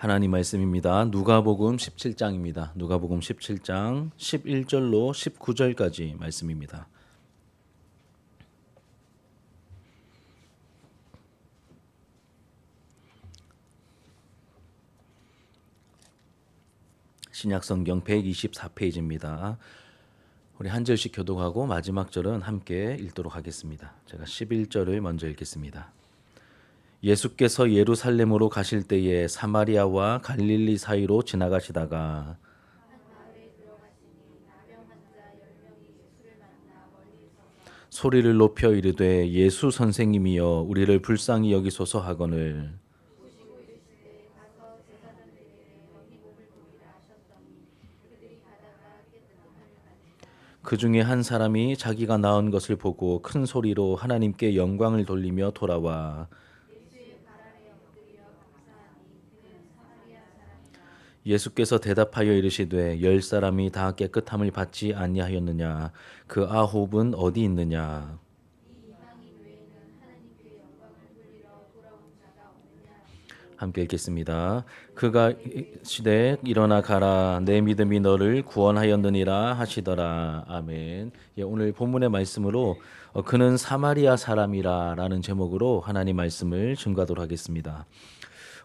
하나님 말씀입니다. 누가복음 17장입니다. 누가복음 17장 11절로 19절까지 말씀입니다. 신약성경 124페이지입니다. 우리 한 절씩 교독하고 마지막 절은 함께 읽도록 하겠습니다. 제가 11절을 먼저 읽겠습니다. 예수께서 예루살렘으로 가실 때에 사마리아와 갈릴리 사이로 지나가시다가 소리를 높여 이르되 예수 선생님이여 우리를 불쌍히 여기소서 하거늘 그 중에 한 사람이 자기가 낳은 것을 보고 큰 소리로 하나님께 영광을 돌리며 돌아와 예수께서 대답하여 이르시되 10사람이 다 깨끗함을 받지 아니하였느냐 그 아홉은 어디 있느냐 함께 읽겠습니다. 그가 시대 일어나 가라 내 믿음이 너를 구원하였느니라 하시더라. 아멘. 예, 오늘 본문의 말씀으로 그는 사마리아 사람이라라는 제목으로 하나님 말씀을 증거하도록 하겠습니다.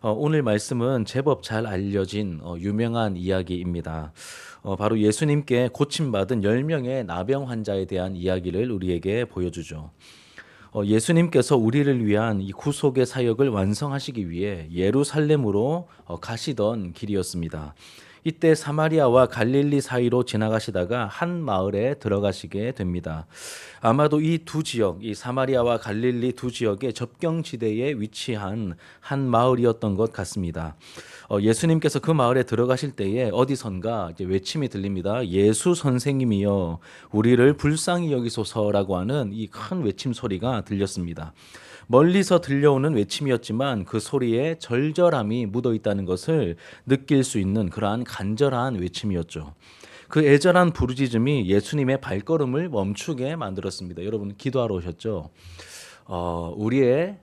오늘 말씀은 제법 잘 알려진 유명한 이야기입니다. 바로 예수님께 고침받은 10명의 나병 환자에 대한 이야기를 우리에게 보여주죠. 예수님께서 우리를 위한 이 구속의 사역을 완성하시기 위해 예루살렘으로 가시던 길이었습니다. 이때 사마리아와 갈릴리 사이로 지나가시다가 한 마을에 들어가시게 됩니다. 아마도 이 두 지역, 이 사마리아와 갈릴리 두 지역의 접경지대에 위치한 한 마을이었던 것 같습니다. 예수님께서 그 마을에 들어가실 때에 어디선가 이제 외침이 들립니다. 예수 선생님이여 우리를 불쌍히 여기소서라고 하는 이 큰 외침 소리가 들렸습니다. 멀리서 들려오는 외침이었지만 그 소리에 절절함이 묻어 있다는 것을 느낄 수 있는 그러한 간절한 외침이었죠. 그 애절한 부르짖음이 예수님의 발걸음을 멈추게 만들었습니다. 여러분 기도하러 오셨죠? 우리의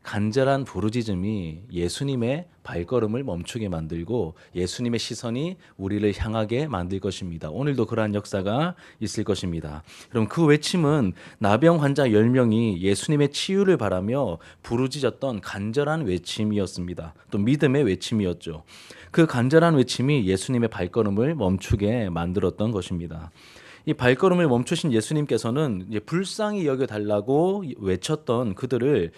간절한 부르짖음이 예수님의 발걸음을 멈추게 만들고 예수님의 시선이 우리를 향하게 만들 것입니다. 오늘도 그러한 역사가 있을 것입니다. 여러분 그 외침은 나병 환자 10명이 예수님의 치유를 바라며 부르짖었던 간절한 외침이었습니다. 또 믿음의 외침이었죠. 그 간절한 외침이 예수님의 발걸음을 멈추게 만들었던 것입니다. 이 발걸음을 멈추신 예수님께서는 이제 불쌍히 여겨달라고 외쳤던 그들을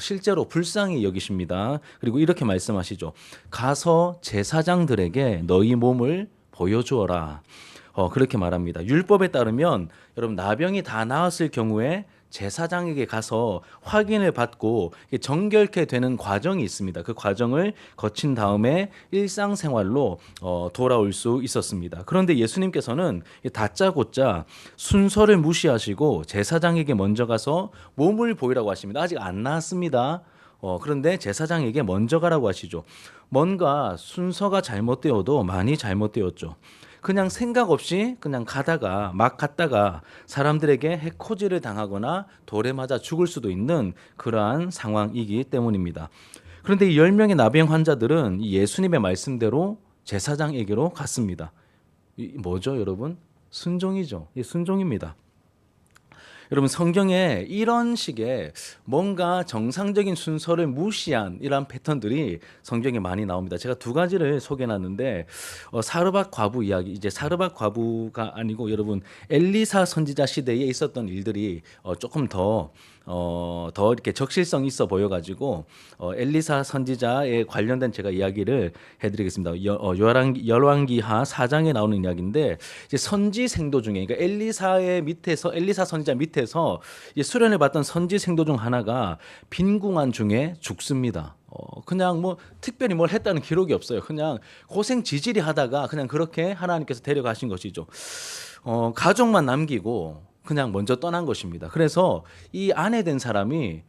실제로 불쌍히 여기십니다. 그리고 이렇게 말씀하시죠. 가서 제사장들에게 너희 몸을 보여주어라. 그렇게 말합니다. 율법에 따르면 여러분 나병이 다 나았을 경우에 제사장에게 가서 확인을 받고 정결케 되는 과정이 있습니다. 그 과정을 거친 다음에 일상생활로 돌아올 수 있었습니다. 그런데 예수님께서는 다짜고짜 순서를 무시하시고 제사장에게 먼저 가서 몸을 보이라고 하십니다. 아직 안 나았습니다. 그런데 제사장에게 먼저 가라고 하시죠. 뭔가 순서가 잘못되어도 많이 잘못되었죠. 그냥 생각 없이 그냥 가다가 막 갔다가 사람들에게 해코지를 당하거나 돌에 맞아 죽을 수도 있는 그러한 상황이기 때문입니다. 그런데 이 10명의 나병 환자들은 예수님의 말씀대로 제사장에게로 갔습니다. 뭐죠, 여러분? 순종이죠. 순종입니다. 여러분 성경에 이런 식의 뭔가 정상적인 순서를 무시한 이런 패턴들이 성경에 많이 나옵니다. 제가 두 가지를 소개해놨는데 사르밧 과부 이야기, 이제 사르밧 과부가 아니고 여러분 엘리사 선지자 시대에 있었던 일들이 조금 더 이렇게 적실성 있어 보여가지고 엘리사 선지자에 관련된 제가 이야기를 해드리겠습니다. 열왕기하 4장에 나오는 이야기인데 이제 선지 생도 중에 그러니까 엘리사 선지자 밑에서 수련을 받던 선지 생도 중 하나가 빈궁한 중에 죽습니다. 그냥 뭐 특별히 뭘 했다는 기록이 없어요. 그냥 고생 지질이 하다가 그냥 그렇게 하나님께서 데려가신 것이죠. 가족만 남기고 그냥 먼저 떠난 것입니다. 그래서 이 아내 된 사람이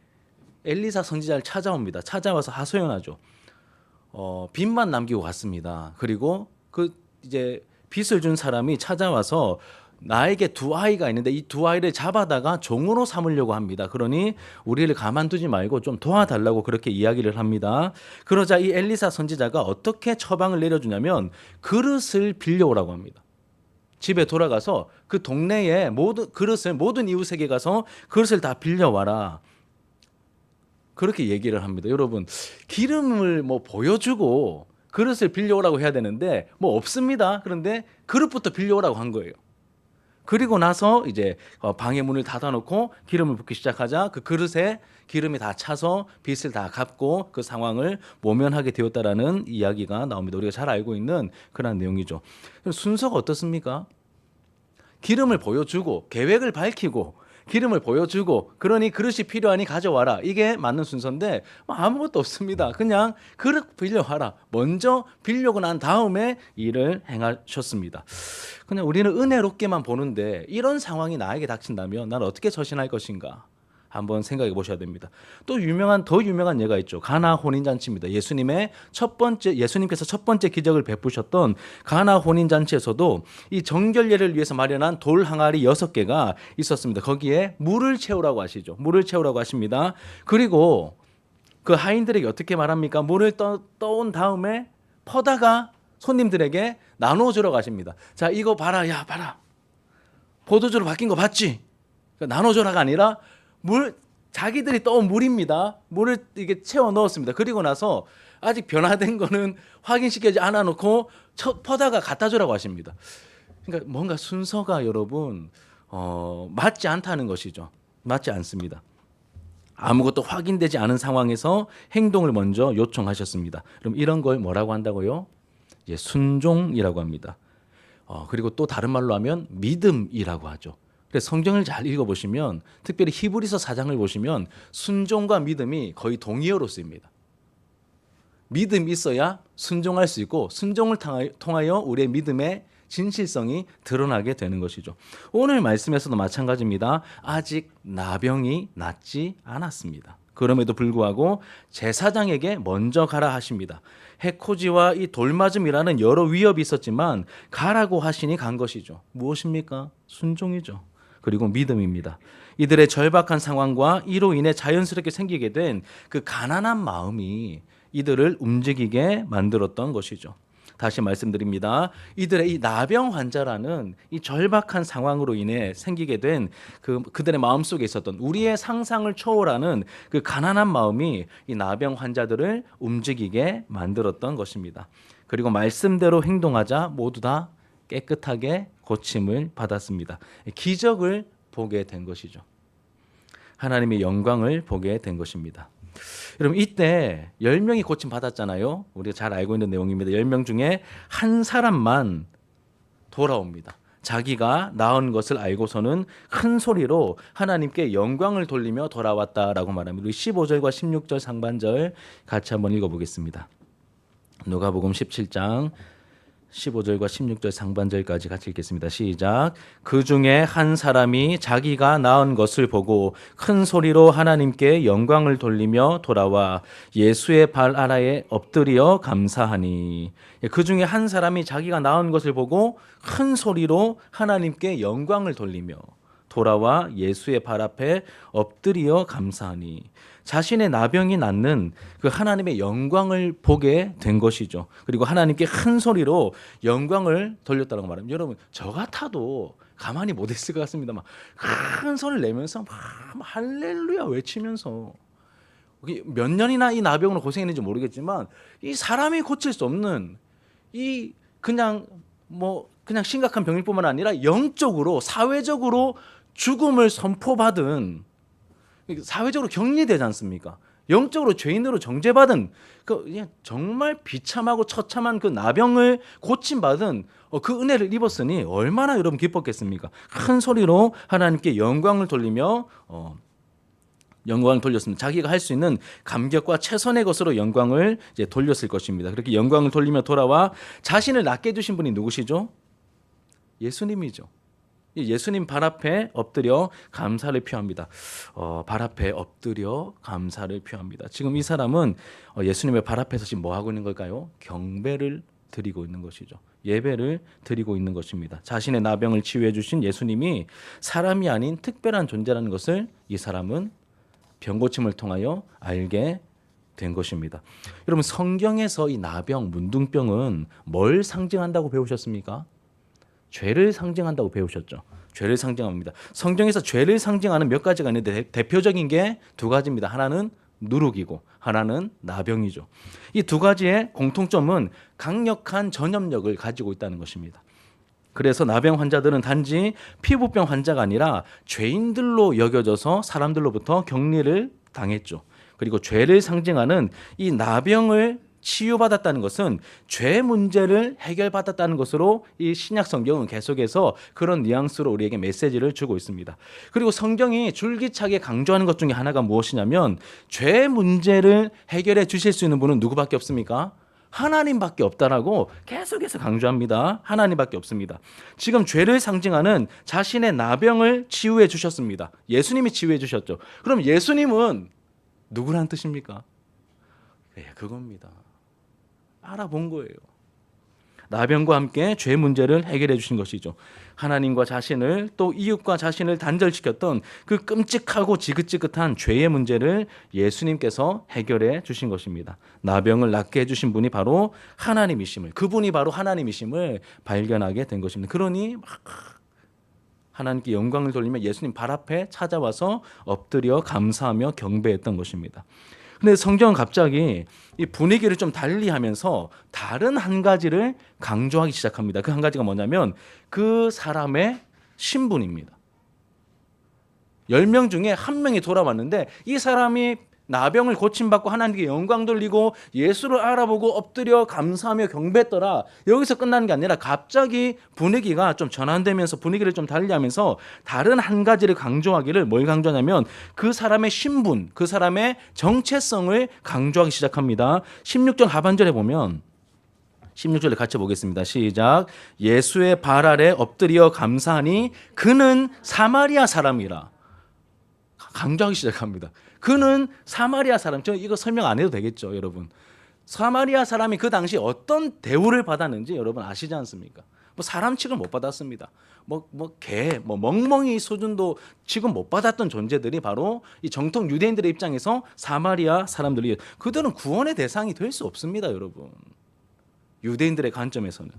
엘리사 선지자를 찾아옵니다. 찾아와서 하소연하죠. 빚만 남기고 갔습니다. 그리고 그 이제 빚을 준 사람이 찾아와서 나에게 두 아이가 있는데 이 두 아이를 잡아다가 종으로 삼으려고 합니다. 그러니 우리를 가만두지 말고 좀 도와달라고 그렇게 이야기를 합니다. 그러자 이 엘리사 선지자가 어떻게 처방을 내려주냐면 그릇을 빌려오라고 합니다. 집에 돌아가서 그 동네에 모든 이웃에게 가서 그릇을 다 빌려와라. 그렇게 얘기를 합니다. 여러분, 기름을 뭐 보여주고 그릇을 빌려오라고 해야 되는데 뭐 없습니다. 그런데 그릇부터 빌려오라고 한 거예요. 그리고 나서 이제 방의 문을 닫아놓고 기름을 붓기 시작하자 그 그릇에 기름이 다 차서 빚을 다 갚고 그 상황을 모면하게 되었다라는 이야기가 나옵니다. 우리가 잘 알고 있는 그런 내용이죠. 순서가 어떻습니까? 기름을 보여주고 계획을 밝히고 기름을 보여주고 그러니 그릇이 필요하니 가져와라. 이게 맞는 순서인데 아무것도 없습니다. 그냥 그릇 빌려와라. 먼저 빌려고 난 다음에 일을 행하셨습니다. 그냥 우리는 은혜롭게만 보는데 이런 상황이 나에게 닥친다면 난 어떻게 처신할 것인가? 한번 생각해 보셔야 됩니다. 또 더 유명한 예가 있죠. 가나 혼인 잔치입니다. 예수님께서 첫 번째 기적을 베푸셨던 가나 혼인 잔치에서도 이 정결례를 위해서 마련한 돌 항아리 6개가 있었습니다. 거기에 물을 채우라고 하시죠. 물을 채우라고 하십니다. 그리고 그 하인들에게 어떻게 말합니까? 물을 떠온 다음에 퍼다가 손님들에게 나누어 주러 가십니다. 자, 이거 봐라. 야, 봐라. 포도주로 바뀐 거 봤지? 나눠 줘라가 아니라 자기들이 떠온 물입니다. 물을 이게 채워 넣었습니다. 그리고 나서 아직 변화된 거는 확인시키지 않아 놓고 퍼다가 갖다 주라고 하십니다. 그러니까 뭔가 순서가 여러분 맞지 않다는 것이죠. 맞지 않습니다. 아무것도 확인되지 않은 상황에서 행동을 먼저 요청하셨습니다. 그럼 이런 걸 뭐라고 한다고요? 순종이라고 합니다. 그리고 또 다른 말로 하면 믿음이라고 하죠. 그래서 성경을 잘 읽어보시면 특별히 히브리서 4장을 보시면 순종과 믿음이 거의 동의어로 쓰입니다. 믿음이 있어야 순종할 수 있고 순종을 통하여 우리의 믿음의 진실성이 드러나게 되는 것이죠. 오늘 말씀에서도 마찬가지입니다. 아직 나병이 낫지 않았습니다. 그럼에도 불구하고 제사장에게 먼저 가라 하십니다. 해코지와 이 돌맞음이라는 여러 위협이 있었지만 가라고 하시니 간 것이죠. 무엇입니까? 순종이죠. 그리고 믿음입니다. 이들의 절박한 상황과 이로 인해 자연스럽게 생기게 된 그 가난한 마음이 이들을 움직이게 만들었던 것이죠. 다시 말씀드립니다. 이들의 이 나병 환자라는 이 절박한 상황으로 인해 생기게 된 그들의 마음속에 있었던 우리의 상상을 초월하는 그 가난한 마음이 이 나병 환자들을 움직이게 만들었던 것입니다. 그리고 말씀대로 행동하자 모두 다 깨끗하게 고침을 받았습니다. 기적을 보게 된 것이죠. 하나님의 영광을 보게 된 것입니다. 여러분 이때 10명이 고침 받았잖아요. 우리가 잘 알고 있는 내용입니다. 10명 중에 한 사람만 돌아옵니다. 자기가 나은 것을 알고서는 큰 소리로 하나님께 영광을 돌리며 돌아왔다라고 말합니다. 우리 15절과 16절 상반절 같이 한번 읽어보겠습니다. 누가복음 17장 15절과 16절 상반절까지 같이 읽겠습니다. 시작. 그 중에 한 사람이 자기가 낳은 것을 보고 큰 소리로 하나님께 영광을 돌리며 돌아와 예수의 발 아래에 엎드려 감사하니. 그 중에 한 사람이 자기가 낳은 것을 보고 큰 소리로 하나님께 영광을 돌리며 돌아와 예수의 발 앞에 엎드려 감사하니. 자신의 나병이 낫는 그 하나님의 영광을 보게 된 것이죠. 그리고 하나님께 큰 소리로 영광을 돌렸다고 말합니다. 여러분 저 같아도 가만히 못 있을 것 같습니다. 막 큰 소리를 내면서 막 할렐루야 외치면서 몇 년이나 이 나병으로 고생했는지 모르겠지만 이 사람이 고칠 수 없는 이 그냥 심각한 병일 뿐만 아니라 영적으로 사회적으로 죽음을 선포받은 사회적으로 격리되지 않습니까? 영적으로 죄인으로 정죄받은 정말 비참하고 처참한 그 나병을 고침받은 그 은혜를 입었으니 얼마나 여러분 기뻤겠습니까? 큰 소리로 하나님께 영광을 돌리며 영광을 돌렸습니다. 자기가 할 수 있는 감격과 최선의 것으로 영광을 이제 돌렸을 것입니다. 그렇게 영광을 돌리며 돌아와 자신을 낫게 해주신 분이 누구시죠? 예수님이죠. 예수님 발 앞에 엎드려 감사를 표합니다. 발 앞에 엎드려 감사를 표합니다. 지금 이 사람은 예수님의 발 앞에서 지금 뭐 하고 있는 걸까요? 경배를 드리고 있는 것이죠. 예배를 드리고 있는 것입니다. 자신의 나병을 치유해 주신 예수님이 사람이 아닌 특별한 존재라는 것을 이 사람은 병고침을 통하여 알게 된 것입니다. 여러분, 성경에서 이 나병, 문둥병은 뭘 상징한다고 배우셨습니까? 죄를 상징한다고 배우셨죠. 죄를 상징합니다. 성경에서 죄를 상징하는 몇 가지가 있는데 대표적인 게 두 가지입니다. 하나는 누룩이고 하나는 나병이죠. 이 두 가지의 공통점은 강력한 전염력을 가지고 있다는 것입니다. 그래서 나병 환자들은 단지 피부병 환자가 아니라 죄인들로 여겨져서 사람들로부터 격리를 당했죠. 그리고 죄를 상징하는 이 나병을 치유받았다는 것은 죄 문제를 해결받았다는 것으로 이 신약 성경은 계속해서 그런 뉘앙스로 우리에게 메시지를 주고 있습니다. 그리고 성경이 줄기차게 강조하는 것 중에 하나가 무엇이냐면 죄 문제를 해결해 주실 수 있는 분은 누구밖에 없습니까? 하나님밖에 없다라고 계속해서 강조합니다. 하나님밖에 없습니다. 지금 죄를 상징하는 자신의 나병을 치유해 주셨습니다. 예수님이 치유해 주셨죠. 그럼 예수님은 누구란 뜻입니까? 그겁니다. 알아본 거예요. 나병과 함께 죄 문제를 해결해 주신 것이죠. 하나님과 자신을 또 이웃과 자신을 단절시켰던 그 끔찍하고 지긋지긋한 죄의 문제를 예수님께서 해결해 주신 것입니다. 나병을 낫게 해주신 분이 바로 하나님이심을, 그분이 바로 하나님이심을 발견하게 된 것입니다. 그러니 막 하나님께 영광을 돌리며 예수님 발 앞에 찾아와서 엎드려 감사하며 경배했던 것입니다. 근데 성경은 갑자기 이 분위기를 좀 달리하면서 다른 한 가지를 강조하기 시작합니다. 그 한 가지가 뭐냐면 그 사람의 신분입니다. 10명 중에 한 명이 돌아왔는데 이 사람이 나병을 고침받고 하나님께 영광 돌리고 예수를 알아보고 엎드려 감사하며 경배했더라. 여기서 끝나는 게 아니라 갑자기 분위기가 좀 전환되면서 분위기를 좀 달리하면서 다른 한 가지를 강조하기를, 뭘 강조하냐면 그 사람의 신분, 그 사람의 정체성을 강조하기 시작합니다. 16절 하반절에 보면 16절을 같이 보겠습니다. 시작. 예수의 발 아래 엎드려 감사하니 그는 사마리아 사람이라. 강조하기 시작합니다. 그는 사마리아 사람. 저 이거 설명 안 해도 되겠죠, 여러분. 사마리아 사람이 그 당시 어떤 대우를 받았는지 여러분 아시지 않습니까? 뭐 사람 취급 못 받았습니다. 개, 멍멍이 수준도 취급 못 받았던 존재들이 바로 이 정통 유대인들의 입장에서 사마리아 사람들이, 그들은 구원의 대상이 될 수 없습니다, 여러분. 유대인들의 관점에서는.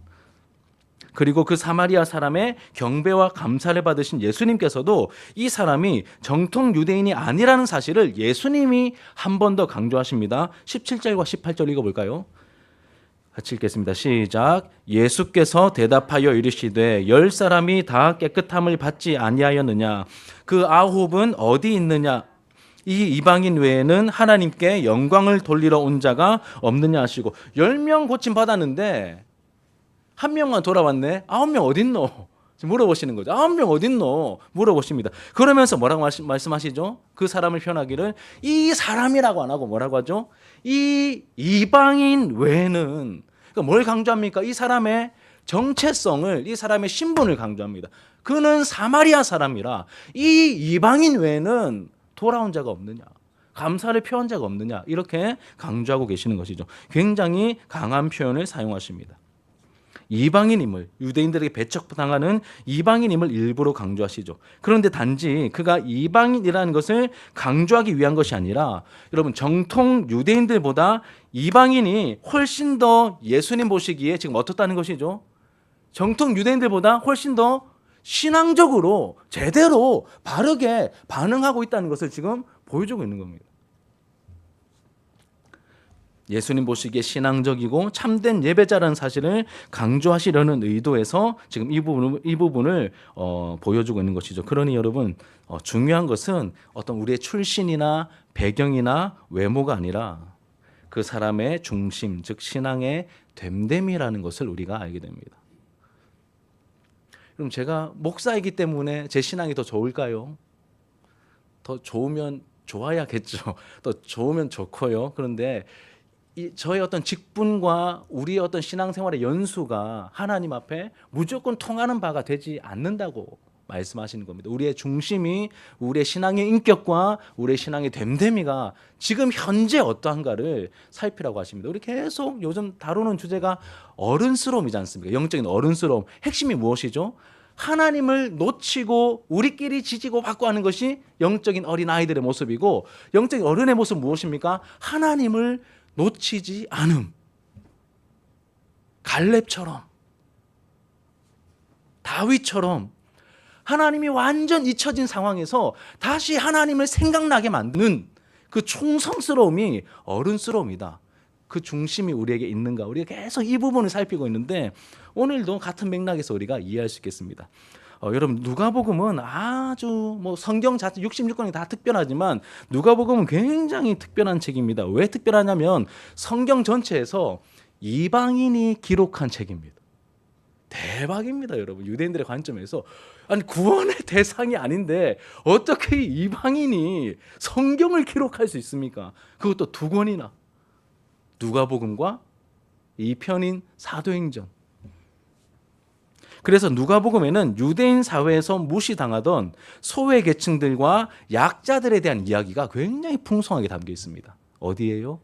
그리고 그 사마리아 사람의 경배와 감사를 받으신 예수님께서도 이 사람이 정통 유대인이 아니라는 사실을 예수님이 한 번 더 강조하십니다. 17절과 18절 읽어볼까요? 같이 읽겠습니다. 시작. 예수께서 대답하여 이르시되 10사람이 다 깨끗함을 받지 아니하였느냐? 그 9은 어디 있느냐? 이 이방인 외에는 하나님께 영광을 돌리러 온 자가 없느냐 하시고, 10명 고침 받았는데 한 명만 돌아왔네. 9명 어딨노? 물어보시는 거죠. 9명 어딨노? 물어보십니다. 그러면서 뭐라고 말씀하시죠? 그 사람을 표현하기를 이 사람이라고 안 하고 뭐라고 하죠? 이 이방인 외에는. 그러니까 뭘 강조합니까? 이 사람의 정체성을, 이 사람의 신분을 강조합니다. 그는 사마리아 사람이라 이 이방인 외에는 돌아온 자가 없느냐? 감사를 표한 자가 없느냐? 이렇게 강조하고 계시는 것이죠. 굉장히 강한 표현을 사용하십니다. 이방인임을, 유대인들에게 배척당하는 이방인임을 일부러 강조하시죠. 그런데 단지 그가 이방인이라는 것을 강조하기 위한 것이 아니라, 여러분, 정통 유대인들보다 이방인이 훨씬 더 예수님 보시기에 지금 어떻다는 것이죠? 정통 유대인들보다 훨씬 더 신앙적으로 제대로 바르게 반응하고 있다는 것을 지금 보여주고 있는 겁니다. 예수님 보시기에 신앙적이고 참된 예배자라는 사실을 강조하시려는 의도에서 지금 이 부분을 보여주고 있는 것이죠. 그러니 여러분, 중요한 것은 어떤 우리의 출신이나 배경이나 외모가 아니라 그 사람의 중심, 즉 신앙의 됨됨이라는 것을 우리가 알게 됩니다. 그럼 제가 목사이기 때문에 제 신앙이 더 좋을까요? 더 좋으면 좋아야겠죠. 더 좋으면 좋고요. 그런데 저의 어떤 직분과 우리의 어떤 신앙생활의 연수가 하나님 앞에 무조건 통하는 바가 되지 않는다고 말씀하시는 겁니다. 우리의 중심이 우리의 신앙의 인격과 우리의 신앙의 됨됨이가 지금 현재 어떠한가를 살피라고 하십니다. 우리 계속 요즘 다루는 주제가 어른스러움이지 않습니까? 영적인 어른스러움. 핵심이 무엇이죠? 하나님을 놓치고 우리끼리 지지고 받고 하는 것이 영적인 어린 아이들의 모습이고, 영적인 어른의 모습 무엇입니까? 하나님을 놓치지 않음. 갈렙처럼, 다윗처럼 하나님이 완전 잊혀진 상황에서 다시 하나님을 생각나게 만드는 그 충성스러움이 어른스러움이다. 그 중심이 우리에게 있는가, 우리가 계속 이 부분을 살피고 있는데, 오늘도 같은 맥락에서 우리가 이해할 수 있겠습니다. 여러분, 누가복음은 아주 성경 자체 66권이 다 특별하지만 누가복음은 굉장히 특별한 책입니다. 왜 특별하냐면 성경 전체에서 이방인이 기록한 책입니다. 대박입니다, 여러분. 유대인들의 관점에서 아니 구원의 대상이 아닌데 어떻게 이방인이 성경을 기록할 수 있습니까? 그것도 두 권이나. 누가복음과 이 편인 사도행전. 그래서 누가복음에는 유대인 사회에서 무시당하던 소외 계층들과 약자들에 대한 이야기가 굉장히 풍성하게 담겨 있습니다. 어디예요?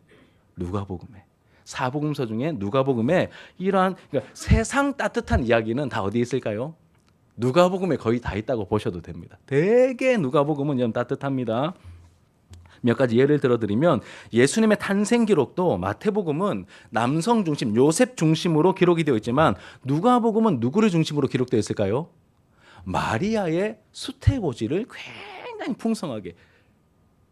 누가복음에. 사복음서 중에 누가복음에 이러한, 그러니까 세상 따뜻한 이야기는 다 어디에 있을까요? 누가복음에 거의 다 있다고 보셔도 됩니다. 되게 누가복음은 좀 따뜻합니다. 몇 가지 예를 들어드리면 예수님의 탄생 기록도 마태복음은 남성 중심, 요셉 중심으로 기록이 되어 있지만 누가복음은 누구를 중심으로 기록되어 있을까요? 마리아의 수태고지를 굉장히 풍성하게,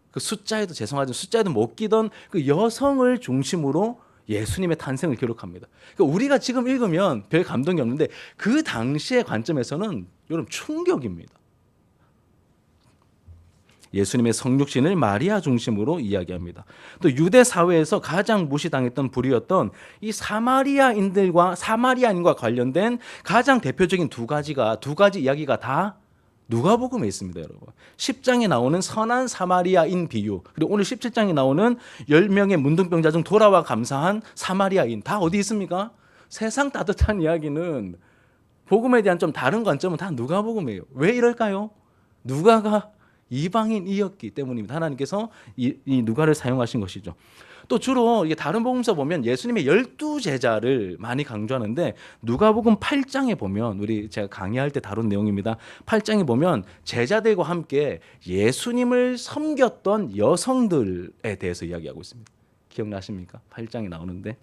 그 숫자에도 죄송하지만 숫자에도 못 끼던 그 여성을 중심으로 예수님의 탄생을 기록합니다. 그러니까 우리가 지금 읽으면 별 감동이 없는데 그 당시의 관점에서는 여러분 충격입니다. 예수님의 성육신을 마리아 중심으로 이야기합니다. 또 유대 사회에서 가장 무시당했던 부류였던 이 사마리아인과 관련된 가장 대표적인 두 가지 이야기가 다 누가복음에 있습니다, 여러분. 10장에 나오는 선한 사마리아인 비유, 그리고 오늘 17장에 나오는 10명의 문둥병자 중 돌아와 감사한 사마리아인, 다 어디 있습니까? 세상 따뜻한 이야기는 복음에 대한 좀 다른 관점은 다 누가복음이에요. 왜 이럴까요? 누가가 이방인이었기 때문입니다. 하나님께서 이 누가를 사용하신 것이죠. 또 주로 이게 다른 복음서 보면 예수님의 12제자를 많이 강조하는데 누가복음 8장에 보면, 제가 강의할 때 다룬 내용입니다. 8장에 보면 제자들과 함께 예수님을 섬겼던 여성들에 대해서 이야기하고 있습니다. 기억나십니까? 8장에 나오는데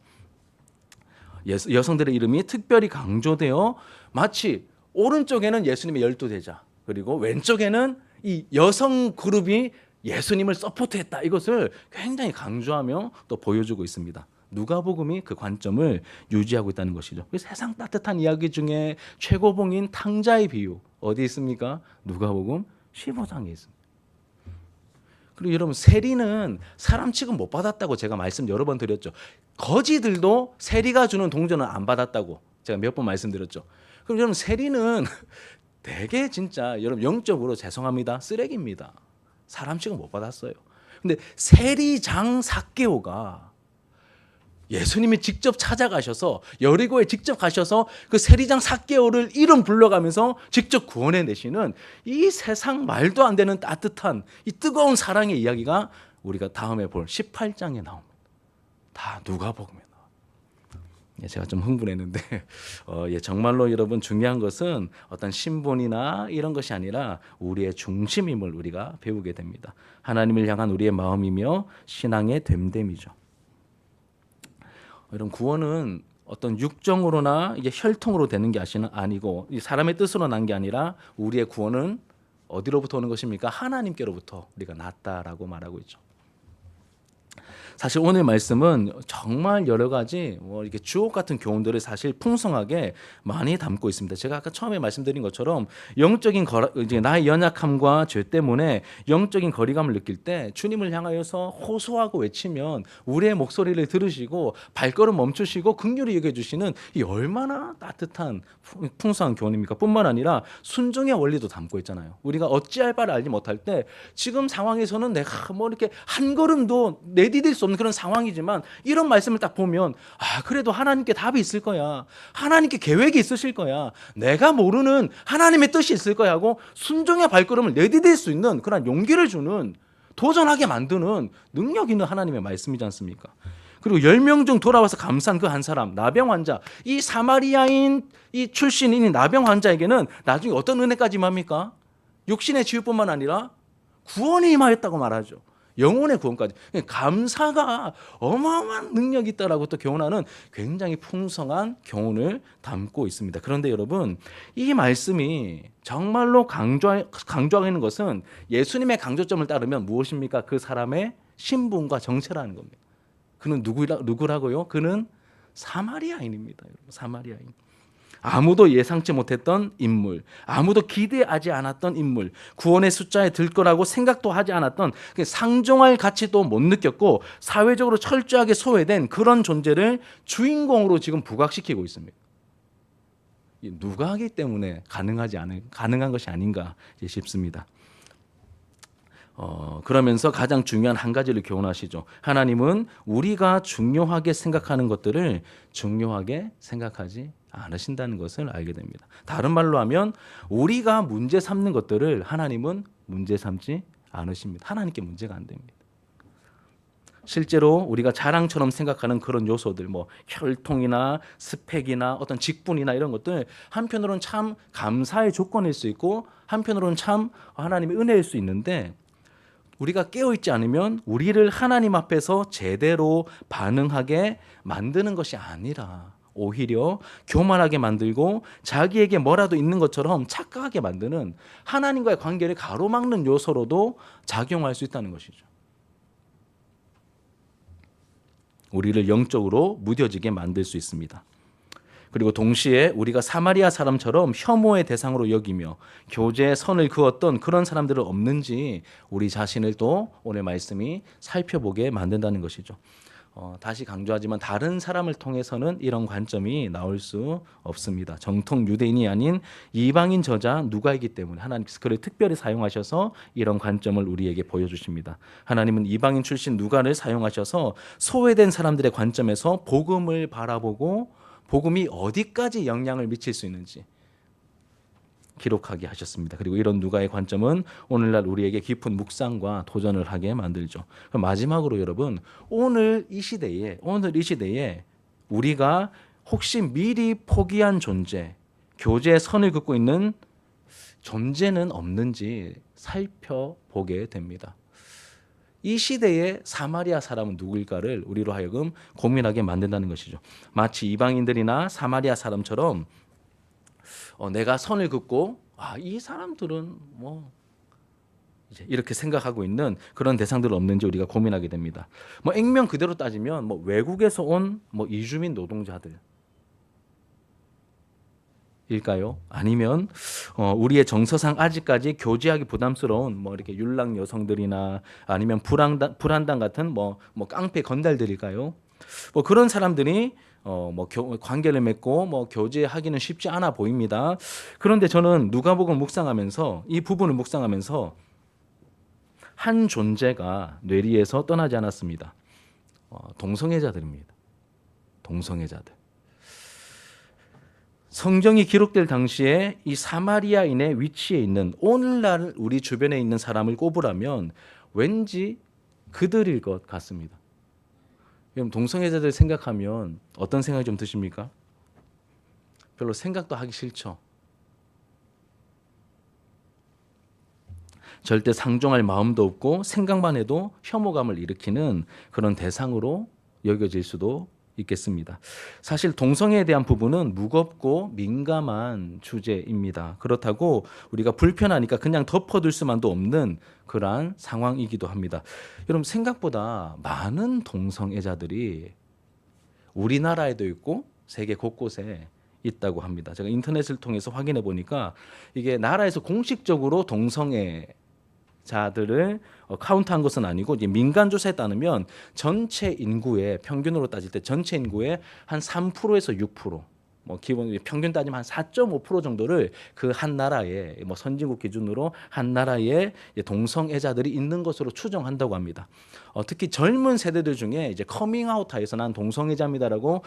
여성들의 이름이 특별히 강조되어 마치 오른쪽에는 예수님의 12제자, 그리고 왼쪽에는 이 여성 그룹이 예수님을 서포트했다, 이것을 굉장히 강조하며 또 보여주고 있습니다. 누가복음이 그 관점을 유지하고 있다는 것이죠. 세상 따뜻한 이야기 중에 최고봉인 탕자의 비유 어디 있습니까? 누가복음 15장에 있습니다. 그리고 여러분, 세리는 사람 취급 못 받았다고 제가 말씀 여러 번 드렸죠. 거지들도 세리가 주는 동전은 안 받았다고 제가 몇 번 말씀드렸죠. 그럼 여러분, 세리는 되게 진짜 여러분 영적으로 죄송합니다, 쓰레기입니다. 사람 취급 못 받았어요. 근데 세리장 삭개오가 예수님이 직접 찾아가셔서 여리고에 직접 가셔서 그 세리장 삭개오를 이름 불러가면서 직접 구원해 내시는 이 세상 말도 안 되는 따뜻한 이 뜨거운 사랑의 이야기가 우리가 다음에 볼 18장에 나옵니다. 다 누가복음에 나와요. 제가 좀 흥분했는데 정말로 여러분 중요한 것은 어떤 신분이나 이런 것이 아니라 우리의 중심임을 우리가 배우게 됩니다. 하나님을 향한 우리의 마음이며 신앙의 됨됨이죠. 여러분, 구원은 어떤 육정으로나 이게 혈통으로 되는 게 아니고 사람의 뜻으로 난 게 아니라 우리의 구원은 어디로부터 오는 것입니까? 하나님께로부터 우리가 났다라고 말하고 있죠. 사실 오늘 말씀은 정말 여러 가지 이렇게 주옥 같은 교훈들을 사실 풍성하게 많이 담고 있습니다. 제가 아까 처음에 말씀드린 것처럼 영적인 이제 나의 연약함과 죄 때문에 영적인 거리감을 느낄 때 주님을 향하여서 호소하고 외치면 우리의 목소리를 들으시고 발걸음 멈추시고 긍휼히 여겨 주시는 이 얼마나 따뜻한 풍성한 교훈입니까? 뿐만 아니라 순종의 원리도 담고 있잖아요. 우리가 어찌할 바를 알지 못할 때 지금 상황에서는 내가 이렇게 한 걸음도 내디딜 수 없는 없는 그런 상황이지만 이런 말씀을 딱 보면 그래도 하나님께 답이 있을 거야. 하나님께 계획이 있으실 거야. 내가 모르는 하나님의 뜻이 있을 거야 하고 순종의 발걸음을 내디딜 수 있는 그런 용기를 주는, 도전하게 만드는 능력 있는 하나님의 말씀이지 않습니까? 그리고 10명 중 돌아와서 감사한 그 한 사람, 나병 환자, 이 사마리아인 이 출신인 나병 환자에게는 나중에 어떤 은혜까지 임합니까? 육신의 치유뿐만 아니라 구원이 임하였다고 말하죠. 영혼의 구원까지. 감사가 어마어마한 능력이 있다라고 또 교훈하는 굉장히 풍성한 교훈을 담고 있습니다. 그런데 여러분, 이 말씀이 정말로 강조하고 있는 것은 예수님의 강조점을 따르면 무엇입니까? 그 사람의 신분과 정체라는 겁니다. 그는 누구라고요? 그는 사마리아인입니다. 사마리아인. 아무도 예상치 못했던 인물, 아무도 기대하지 않았던 인물, 구원의 숫자에 들 거라고 생각도 하지 않았던, 상종할 가치도 못 느꼈고 사회적으로 철저하게 소외된 그런 존재를 주인공으로 지금 부각시키고 있습니다. 누가 하기 때문에 가능한 것이 아닌가 싶습니다. 그러면서 가장 중요한 한 가지를 교훈하시죠. 하나님은 우리가 중요하게 생각하는 것들을 중요하게 생각하지 않으신다는 것을 알게 됩니다. 다른 말로 하면 우리가 문제 삼는 것들을 하나님은 문제 삼지 않으십니다. 하나님께 문제가 안 됩니다. 실제로 우리가 자랑처럼 생각하는 그런 요소들, 혈통이나 스펙이나 어떤 직분이나 이런 것들, 한편으로는 참 감사의 조건일 수 있고 한편으로는 참 하나님의 은혜일 수 있는데, 우리가 깨어있지 않으면 우리를 하나님 앞에서 제대로 반응하게 만드는 것이 아니라 오히려 교만하게 만들고 자기에게 뭐라도 있는 것처럼 착각하게 만드는, 하나님과의 관계를 가로막는 요소로도 작용할 수 있다는 것이죠. 우리를 영적으로 무뎌지게 만들 수 있습니다. 그리고 동시에 우리가 사마리아 사람처럼 혐오의 대상으로 여기며 교제의 선을 그었던 그런 사람들은 없는지 우리 자신을 또 오늘 말씀이 살펴보게 만든다는 것이죠. 다시 강조하지만 다른 사람을 통해서는 이런 관점이 나올 수 없습니다. 정통 유대인이 아닌 이방인 저자 누가이기 때문에 하나님께서 그를 특별히 사용하셔서 이런 관점을 우리에게 보여주십니다. 하나님은 이방인 출신 누가를 사용하셔서 소외된 사람들의 관점에서 복음을 바라보고 복음이 어디까지 영향을 미칠 수 있는지 기록하게 하셨습니다. 그리고 이런 누가의 관점은 오늘날 우리에게 깊은 묵상과 도전을 하게 만들죠. 그럼 마지막으로 여러분, 오늘 이 시대에 우리가 혹시 미리 포기한 존재, 교제의 선을 긋고 있는 존재는 없는지 살펴보게 됩니다. 이 시대의 사마리아 사람은 누구일까를 우리로 하여금 고민하게 만든다는 것이죠. 마치 이방인들이나 사마리아 사람처럼 내가 선을 긋고 이 사람들은 이제 이렇게 생각하고 있는 그런 대상들은 없는지 우리가 고민하게 됩니다. 액면 그대로 따지면 외국에서 온 이주민 노동자들 일까요? 아니면 우리의 정서상 아직까지 교제하기 부담스러운 이렇게 율랑 여성들이나 아니면 불안당 같은 깡패 건달들일까요? 그런 사람들이 관계를 맺고 교제하기는 쉽지 않아 보입니다. 그런데 저는 누가복음 묵상하면서 이 부분을 묵상하면서 한 존재가 뇌리에서 떠나지 않았습니다. 동성애자들입니다. 동성애자들. 성경이 기록될 당시에 이 사마리아인의 위치에 있는 오늘날 우리 주변에 있는 사람을 꼽으라면 왠지 그들일 것 같습니다. 여러분, 동성애자들 생각하면 어떤 생각이 좀 드십니까? 별로 생각도 하기 싫죠. 절대 상종할 마음도 없고 생각만 해도 혐오감을 일으키는 그런 대상으로 여겨질 수도 있겠습니다. 사실 동성애에 대한 부분은 무겁고 민감한 주제입니다. 그렇다고 우리가 불편하니까 그냥 덮어둘 수만도 없는 그러한 상황이기도 합니다. 여러분, 생각보다 많은 동성애자들이 우리나라에도 있고 세계 곳곳에 있다고 합니다. 제가 인터넷을 통해서 확인해 보니까 이게 나라에서 공식적으로 동성애자들을 카운트한 것은 아니고 이제 민간 조사에 따르면 전체 인구의 평균으로 따질 때 전체 인구의 한 3%에서 6%, 뭐 기본 평균 따지면 한 4.5% 정도를 그 한 나라에 뭐 선진국 기준으로 한 나라에 동성애자들이 있는 것으로 추정한다고 합니다. 특히 젊은 세대들 중에 이제 커밍아웃하여서 난 동성애자입니다라고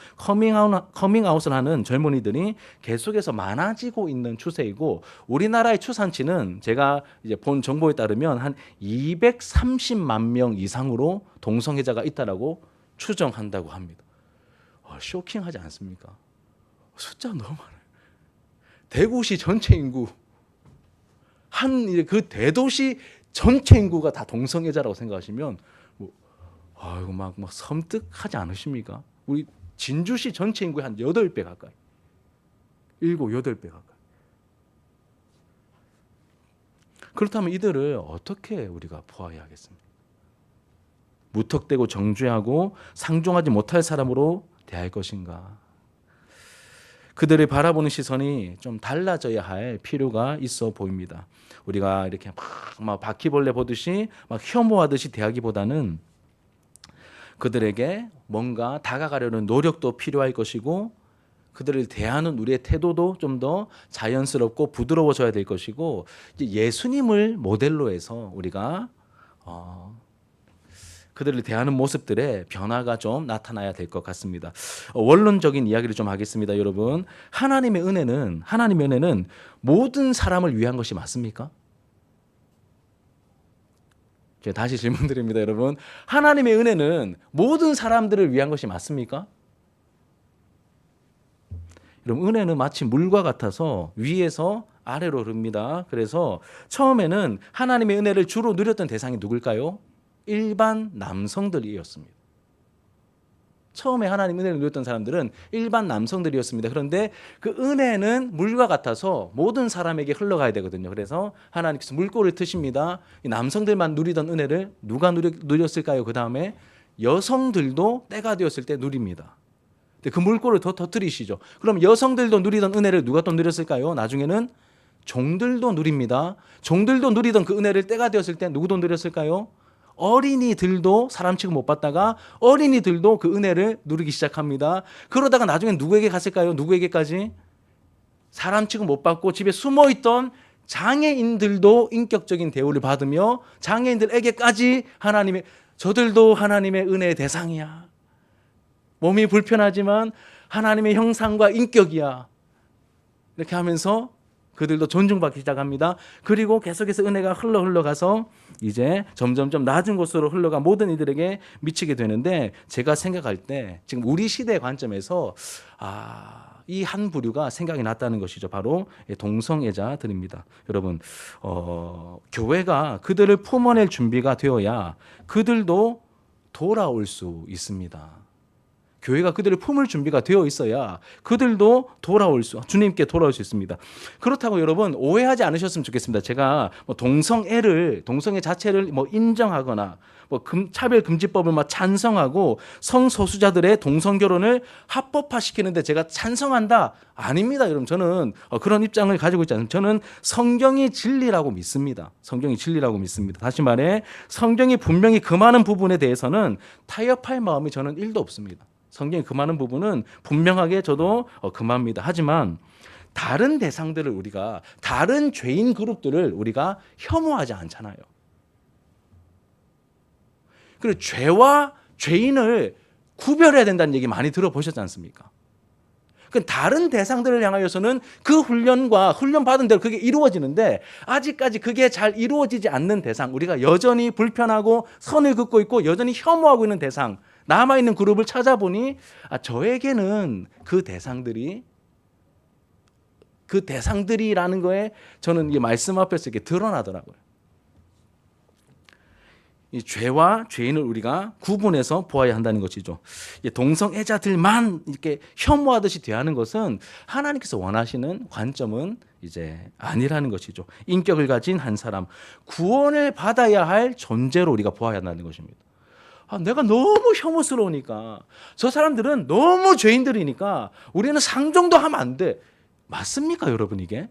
커밍아웃을 하는 젊은이들이 계속해서 많아지고 있는 추세이고 우리나라의 추산치는 제가 이제 본 정보에 따르면 한 230만 명 이상으로 동성애자가 있다라고 추정한다고 합니다. 쇼킹하지 않습니까? 숫자 너무 많아요. 대구시 전체 인구 한 그 대도시 전체 인구가 다 동성애자라고 생각하시면 이거 막 섬뜩하지 않으십니까? 우리 진주시 전체 인구의 한 8배 가까이. 7, 8배 가까이. 그렇다면 이들을 어떻게 우리가 보아야겠습니까? 무턱대고 정죄하고 상종하지 못할 사람으로 대할 것인가? 그들을 바라보는 시선이 좀 달라져야 할 필요가 있어 보입니다. 우리가 이렇게 막 바퀴벌레 보듯이 막 혐오하듯이 대하기보다는 그들에게 뭔가 다가가려는 노력도 필요할 것이고 그들을 대하는 우리의 태도도 좀 더 자연스럽고 부드러워져야 될 것이고 예수님을 모델로 해서 우리가 그들을 대하는 모습들의 변화가 좀 나타나야 될 것 같습니다. 원론적인 이야기를 좀 하겠습니다, 여러분. 하나님의 은혜는 모든 사람을 위한 것이 맞습니까? 제가 다시 질문드립니다, 여러분. 하나님의 은혜는 모든 사람들을 위한 것이 맞습니까? 여러분, 은혜는 마치 물과 같아서 위에서 아래로 흐릅니다. 그래서 처음에는 하나님의 은혜를 주로 누렸던 대상이 누굴까요? 일반 남성들이었습니다. 처음에 하나님 은혜를 누렸던 사람들은 일반 남성들이었습니다. 그런데 그 은혜는 물과 같아서 모든 사람에게 흘러가야 되거든요. 그래서 하나님께서 물꼬를 트십니다. 이 남성들만 누리던 은혜를 누가 누렸을까요? 그 다음에 여성들도 때가 되었을 때 누립니다. 그 물꼬를 더 터뜨리시죠. 그럼 여성들도 누리던 은혜를 누가 또 누렸을까요? 나중에는 종들도 누립니다. 종들도 누리던 그 은혜를 때가 되었을 때 누구도 누렸을까요? 어린이들도 사람 취급 못 받다가 어린이들도 그 은혜를 누리기 시작합니다. 그러다가 나중에 누구에게 갔을까요? 누구에게까지? 사람 취급 못 받고 집에 숨어있던 장애인들도 인격적인 대우를 받으며 장애인들에게까지 저들도 하나님의 은혜의 대상이야. 몸이 불편하지만 하나님의 형상과 인격이야. 이렇게 하면서 그들도 존중받기 시작합니다. 그리고 계속해서 은혜가 흘러가서 이제 점점점 낮은 곳으로 흘러가 모든 이들에게 미치게 되는데 제가 생각할 때 지금 우리 시대의 관점에서 이 한 부류가 생각이 났다는 것이죠. 바로 동성애자들입니다. 여러분, 교회가 그들을 품어낼 준비가 되어야 그들도 돌아올 수 있습니다. 교회가 그들을 품을 준비가 되어 있어야 그들도 주님께 돌아올 수 있습니다. 그렇다고 여러분 오해하지 않으셨으면 좋겠습니다. 제가 동성애 자체를 인정하거나 차별금지법을 찬성하고 성소수자들의 동성결혼을 합법화시키는데 제가 찬성한다? 아닙니다, 여러분. 저는 그런 입장을 가지고 있지 않습니다. 저는 성경이 진리라고 믿습니다. 성경이 진리라고 믿습니다. 다시 말해 성경이 분명히 금하는 부분에 대해서는 타협할 마음이 저는 1도 없습니다. 성경이 금하는 부분은 분명하게 저도 금합니다. 하지만 다른 대상들을 다른 죄인 그룹들을 우리가 혐오하지 않잖아요. 그리고 죄와 죄인을 구별해야 된다는 얘기 많이 들어보셨지 않습니까? 다른 대상들을 향하여서는 그 훈련받은 대로 그게 이루어지는데 아직까지 그게 잘 이루어지지 않는 대상, 우리가 여전히 불편하고 선을 긋고 있고 여전히 혐오하고 있는 대상, 남아있는 그룹을 찾아보니 저에게는 그 대상들이라는 거에 저는 이 말씀 앞에서 이렇게 드러나더라고요. 이 죄와 죄인을 우리가 구분해서 보아야 한다는 것이죠. 동성애자들만 이렇게 혐오하듯이 대하는 것은 하나님께서 원하시는 관점은 이제 아니라는 것이죠. 인격을 가진 한 사람, 구원을 받아야 할 존재로 우리가 보아야 한다는 것입니다. 내가 너무 혐오스러우니까 저 사람들은 너무 죄인들이니까 우리는 상종도 하면 안 돼. 맞습니까, 여러분? 이게?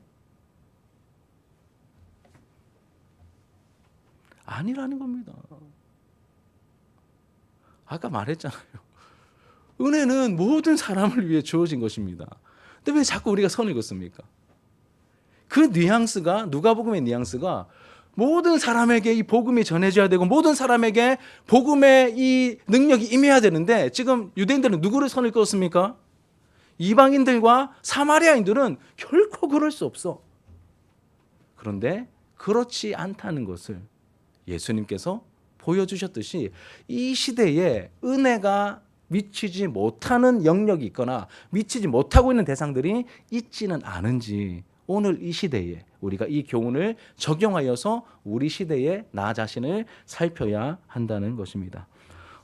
아니라는 겁니다. 아까 말했잖아요. 은혜는 모든 사람을 위해 주어진 것입니다. 근데 왜 자꾸 우리가 선을 긋습니까? 그 뉘앙스가, 누가복음의 뉘앙스가 모든 사람에게 이 복음이 전해져야 되고 모든 사람에게 복음의 이 능력이 임해야 되는데, 지금 유대인들은 누구를 선을 그었습니까? 이방인들과 사마리아인들은 결코 그럴 수 없어. 그런데 그렇지 않다는 것을 예수님께서 보여주셨듯이, 이 시대에 은혜가 미치지 못하는 영역이 있거나 미치지 못하고 있는 대상들이 있지는 않은지, 오늘 이 시대에 우리가 이 교훈을 적용하여서 우리 시대에 나 자신을 살펴야 한다는 것입니다.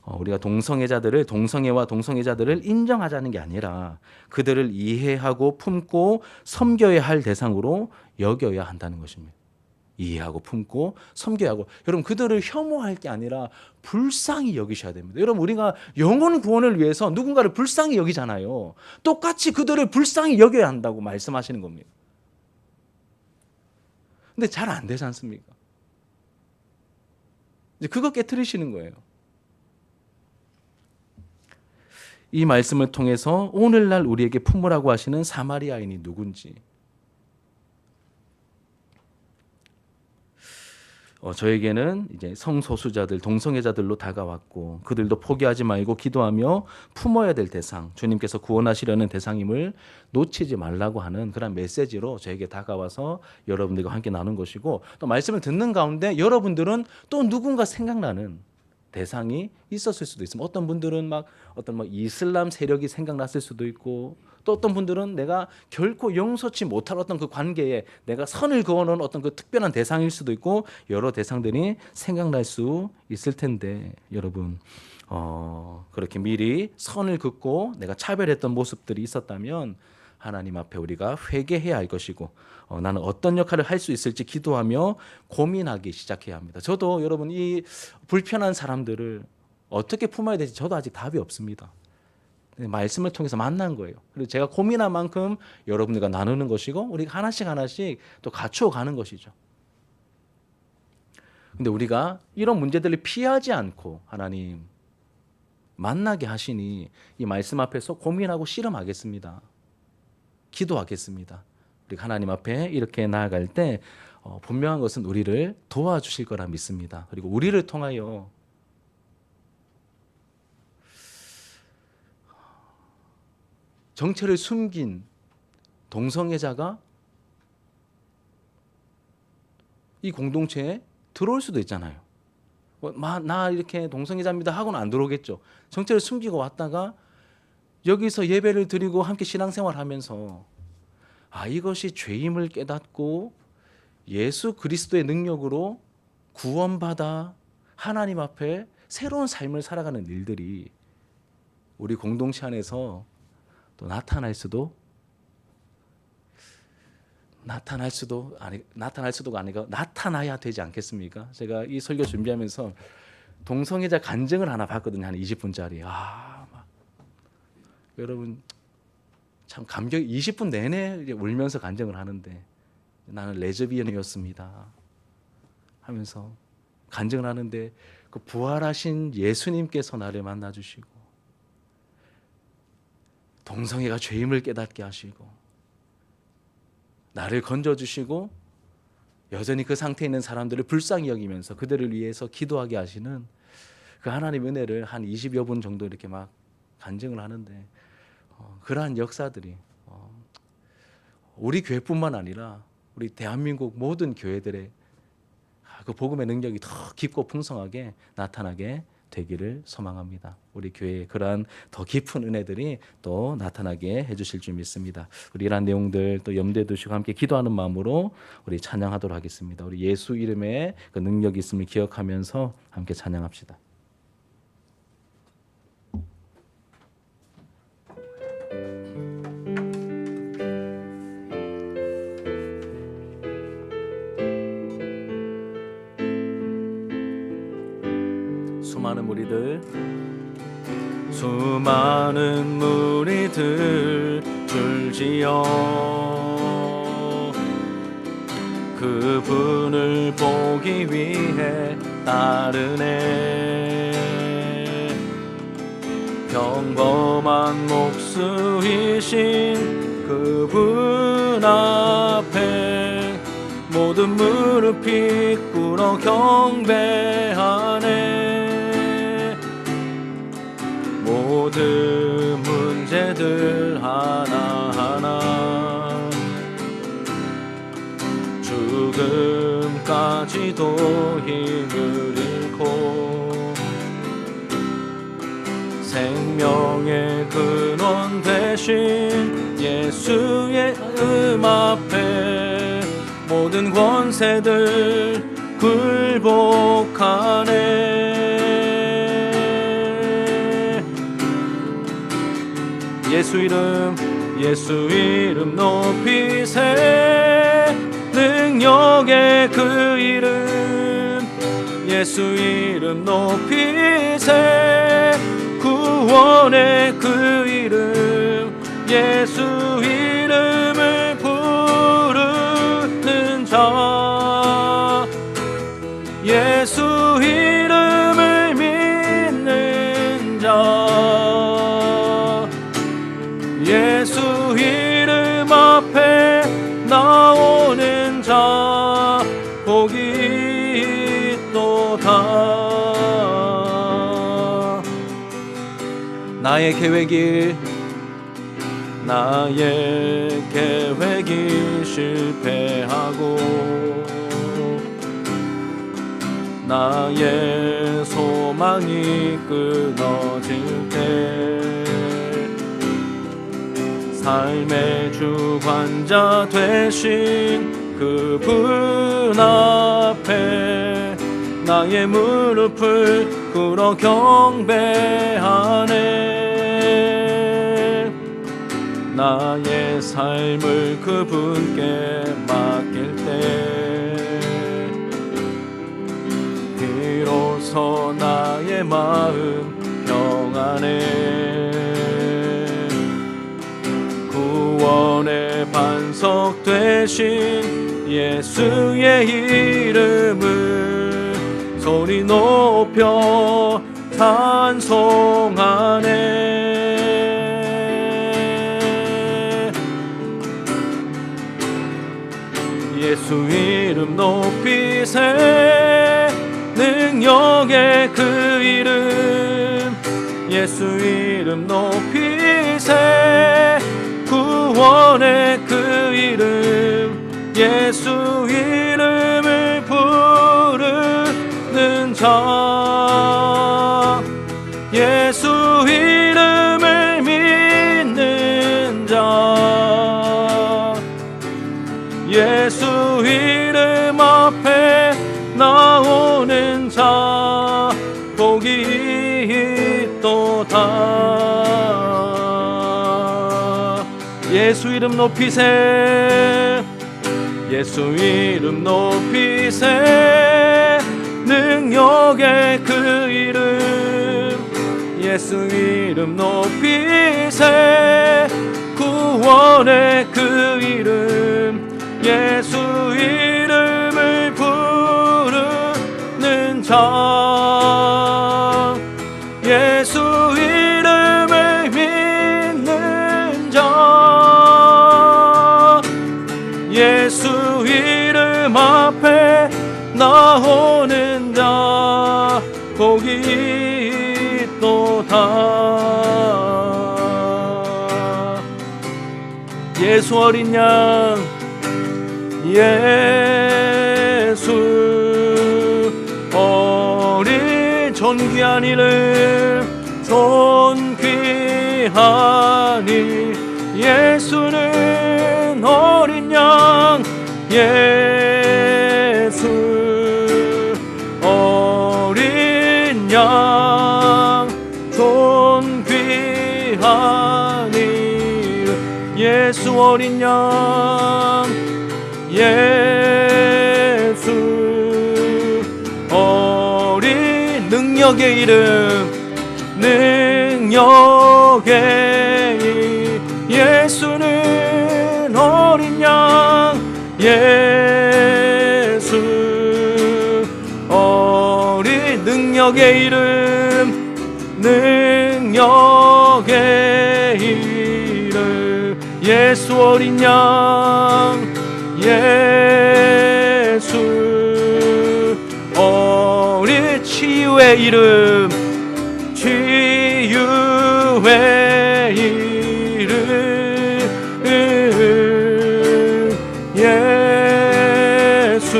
우리가 동성애와 동성애자들을 인정하자는 게 아니라 그들을 이해하고 품고 섬겨야 할 대상으로 여겨야 한다는 것입니다. 이해하고 품고 섬겨야 하고, 여러분 그들을 혐오할 게 아니라 불쌍히 여기셔야 됩니다. 여러분 우리가 영혼 구원을 위해서 누군가를 불쌍히 여기잖아요. 똑같이 그들을 불쌍히 여겨야 한다고 말씀하시는 겁니다. 근데 잘 안 되지 않습니까? 이제 그거 깨트리시는 거예요. 이 말씀을 통해서 오늘날 우리에게 품으라고 하시는 사마리아인이 누군지, 저에게는 이제 성소수자들, 동성애자들로 다가왔고, 그들도 포기하지 말고 기도하며 품어야 될 대상, 주님께서 구원하시려는 대상임을 놓치지 말라고 하는 그런 메시지로 저에게 다가와서 여러분들과 함께 나눈 것이고, 또 말씀을 듣는 가운데 여러분들은 또 누군가 생각나는 대상이 있었을 수도 있습니다. 어떤 분들은 어떤 이슬람 세력이 생각났을 수도 있고, 또 어떤 분들은 내가 결코 용서치 못할 어떤 그 관계에 내가 선을 그어놓은 어떤 그 특별한 대상일 수도 있고, 여러 대상들이 생각날 수 있을 텐데, 여러분 그렇게 미리 선을 긋고 내가 차별했던 모습들이 있었다면 하나님 앞에 우리가 회개해야 할 것이고, 나는 어떤 역할을 할 수 있을지 기도하며 고민하기 시작해야 합니다. 저도 여러분 이 불편한 사람들을 어떻게 품어야 될지 저도 아직 답이 없습니다. 말씀을 통해서 만난 거예요. 그리고 제가 고민한 만큼 여러분들과 나누는 것이고, 우리가 하나씩 또 갖추어 가는 것이죠. 근데 우리가 이런 문제들을 피하지 않고 하나님 만나게 하시니 이 말씀 앞에서 고민하고 씨름하겠습니다. 기도하겠습니다. 우리가 하나님 앞에 이렇게 나아갈 때 분명한 것은 우리를 도와주실 거라 믿습니다. 그리고 우리를 통하여 정체를 숨긴 동성애자가 이 공동체에 들어올 수도 있잖아요. 나 이렇게 동성애자입니다 하고는 안 들어오겠죠. 정체를 숨기고 왔다가 여기서 예배를 드리고 함께 신앙생활하면서 이것이 죄임을 깨닫고 예수 그리스도의 능력으로 구원받아 하나님 앞에 새로운 삶을 살아가는 일들이 우리 공동체 안에서 또 나타날 수도가 아니고 나타나야 되지 않겠습니까? 제가 이 설교 준비하면서 동성애자 간증을 하나 봤거든요. 한 20분짜리. 여러분 참 감격, 20분 내내 울면서 간증을 하는데, 나는 레즈비언이었습니다 하면서 간증을 하는데, 그 부활하신 예수님께서 나를 만나 주시고 동성애가 죄임을 깨닫게 하시고 나를 건져주시고 여전히 그 상태에 있는 사람들을 불쌍히 여기면서 그들을 위해서 기도하게 하시는 그 하나님 은혜를 한 20여 분 정도 이렇게 막 간증을 하는데, 그러한 역사들이 우리 교회뿐만 아니라 우리 대한민국 모든 교회들의 그 복음의 능력이 더 깊고 풍성하게 나타나게 되기를 소망합니다. 우리 교회에 그러한 더 깊은 은혜들이 또 나타나게 해주실 줄 믿습니다. 우리 이러한 내용들 또 염두에 두시고 함께 기도하는 마음으로 우리 찬양하도록 하겠습니다. 우리 예수 이름에 그 능력이 있음을 기억하면서 함께 찬양합시다. 수많은 무리들 줄지어 그분을 보기 위해 따르네. 평범한 목수이신 그분 앞에 모든 무릎이 꿇어 경배하네. 모든 문제들 하나하나 죽음까지도 힘을 잃고 생명의 근원 되신 예수의 앞에 모든 권세들 굴복하네. 예수 이름 높이세. 능력의 그 이름 예수 이름 높이세. 구원의 그 이름 예수 이름을 부르는 자 예수 이름을 믿는 자 예수 이름 앞에 나오는 자 복이 있도다. 나의 계획이 실패하고 나의 소망이 끊어질 때 삶의 주관자 되신 그분 앞에 나의 무릎을 꿇어 경배하네. 나의 삶을 그분께 맡길 때 비로소 나의 마음 평안해. 구원의 반석 되신 예수의 이름을 소리 높여 찬송하네. 예수 이름 높이세. 능력의 그 이름 예수 이름 높이세. 구원의 그 이름 예수 이름을 부르는 자 예수 이름을 믿는 자 예수 이름 앞에 나오는 자 복이 있도다. 예수 이름 높이세. 예수 이름 높이세. 능력의 그 이름 예수 이름 높이세. 구원의 그 이름 예수 이름을 부르는 자 예수 이름을 믿는 자 예수 이름 앞에 나오는 자 복이 있도다. 예수 어린 양 예수 어린 존귀한 이름 존귀한 이 예수는 어린 양 예수 어린 양 존귀한 이름 예수 어린 양 예수 어린 능력의 이름 능력의 이름 예수는 어린 양 예수 어린 능력의 이름 능력의 이름 예수 어린 양 예수 어린 치유의 이름 치유의 이름 예수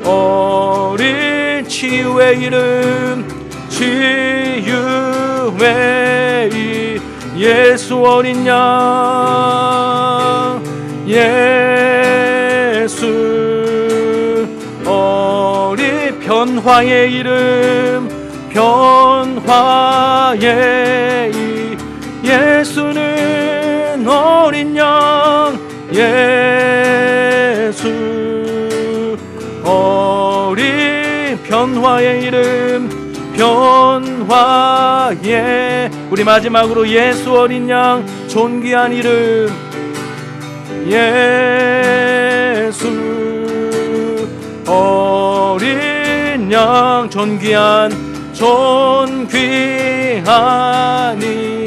어린 치유의 이름 치유의 이름 예수 어린 양 예수 어린 변화의 이름 변화의 이 예수는 어린 양 예수 어린 변화의 이름 변화의 우리 마지막으로 예수 어린 양 존귀한 이름 예수 어린 양 존귀한 이름